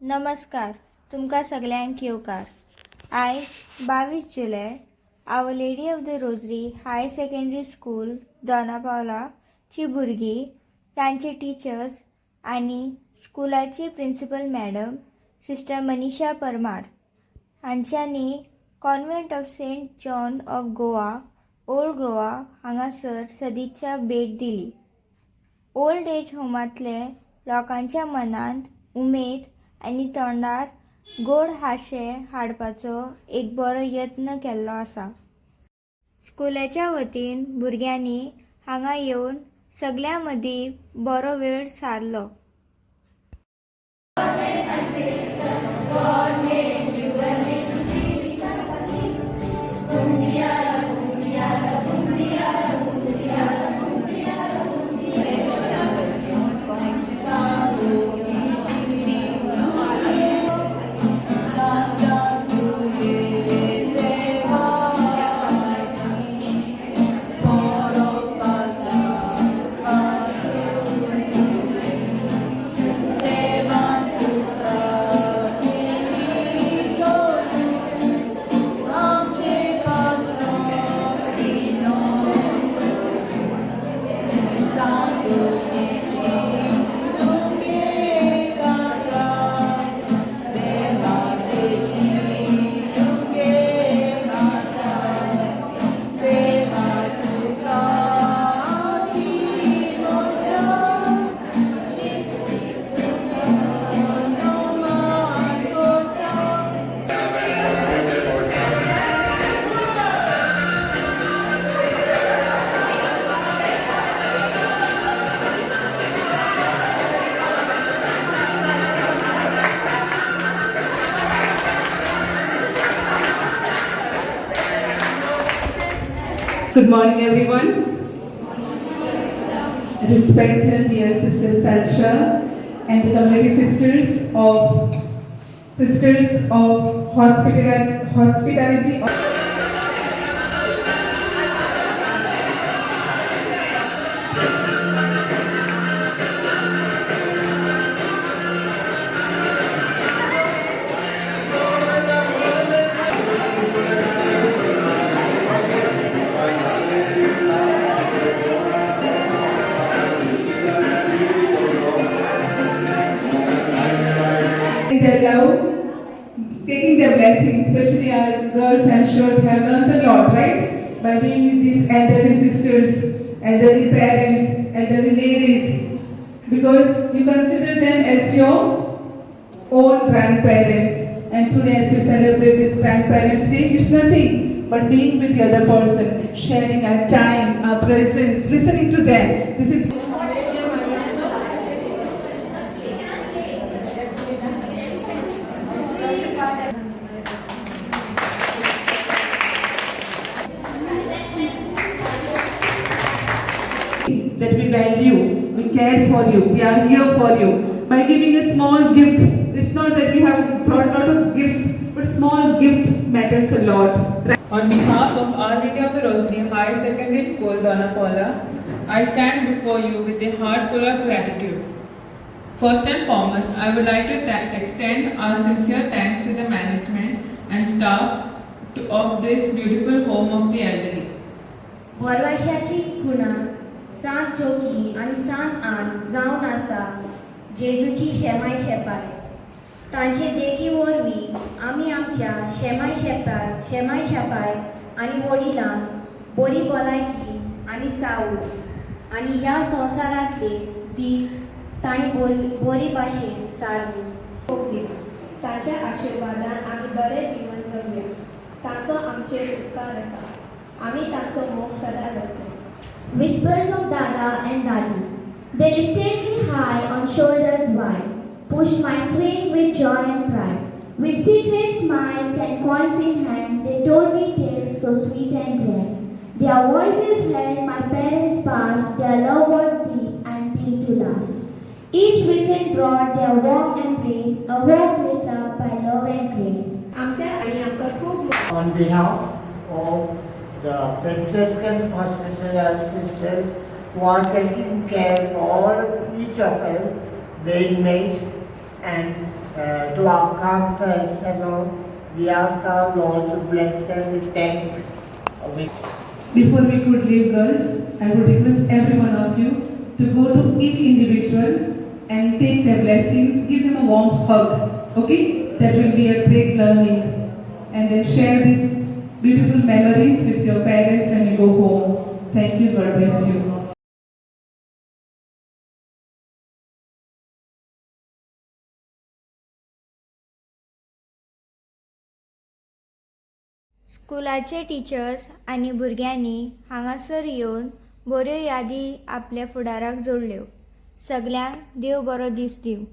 नमस्कार, तुमकां सगळ्यांक येवकार. आयज 22 जुलय our lady of the rosary higher secondary school Donapaula ची भुरगीं, तांचे टिचर्स आनी स्कुलाची principal madam sister Manisha Parmar हांच्यांनी convent of saint John of Goa old Goa हांगासर सदिच्छा भेट दिली. ओल्ड एज होमांतले लोकांच्या मनांत उमेद आनी तोंडार गोड हाशे हाडपाचो एक बरो यत्न केल्लो आसा. स्कुलाच्या वतीन भुरग्यांनी हांगा येवन सगळ्यां मदीं बरो वेळ सारलो. Good morning, everyone. Respected dear Sister Salsha and the community sisters of hospitality. Their love, taking their blessings, especially our girls, I'm sure they have learned a lot, right? By being with these elderly sisters, elderly parents, elderly ladies, because you consider them as your own grandparents. And today as we celebrate this Grandparents' Day, it's nothing but being with the other person, sharing our time, our presence, listening to them. This is that we value, we care for you, we are here for you. By giving a small gift, it's not that we have brought a lot of gifts, but small gift matters a lot. On behalf of Our Lady of the Rosary Higher Secondary School, Donapaula, I stand before you with a heart full of gratitude. First and foremost, I would like to extend our sincere thanks to the management and staff of this beautiful home of the elderly. वरवाशाची खुणा सांत जोगी आणि सांत आण जावन आसा जेजूची शेमाय शेपाय. तांचे देगी वरवीं आमी आमच्या शेमाय शेपाय आनी वडिलांक बरी भलायकी आनी सावूर आनी ह्या संवसारांतले दीस तांणी बरी भाशेन सारली. तांच्या आशिर्वादान आमी बरें जिवन जगया. तांचो आमचेर उपकार आसा. आमी तांचो मोग सदां जातलो. Whispers of Dada and Dadi. They lifted me high on shoulders wide, pushed my swing with joy and pride. With secret smiles and coins in hand, they told me tales so sweet and grand. Their voices held my parents past, their love was deep and built to last. Each weekend brought their warm embrace, a home lit up by love and grace. On behalf of the Franciscan Hospital sisters who are taking care of all each of us, the inmates and to our conference, we ask our Lord to bless them with them. Before we could leave, girls, I would request every one of you to go to each individual and take their blessings, give them a warm hug, okay? That will be a great learning. And then share these beautiful memories with your parents when you go home. Thank you, God bless you. स्कुलाचे teachers आनी भुरग्यांनी हांगासर येवन बऱ्यो यादी आपल्या फुडाराक जोडल्यो. सगल्यांक देव बरो दीस दिवं.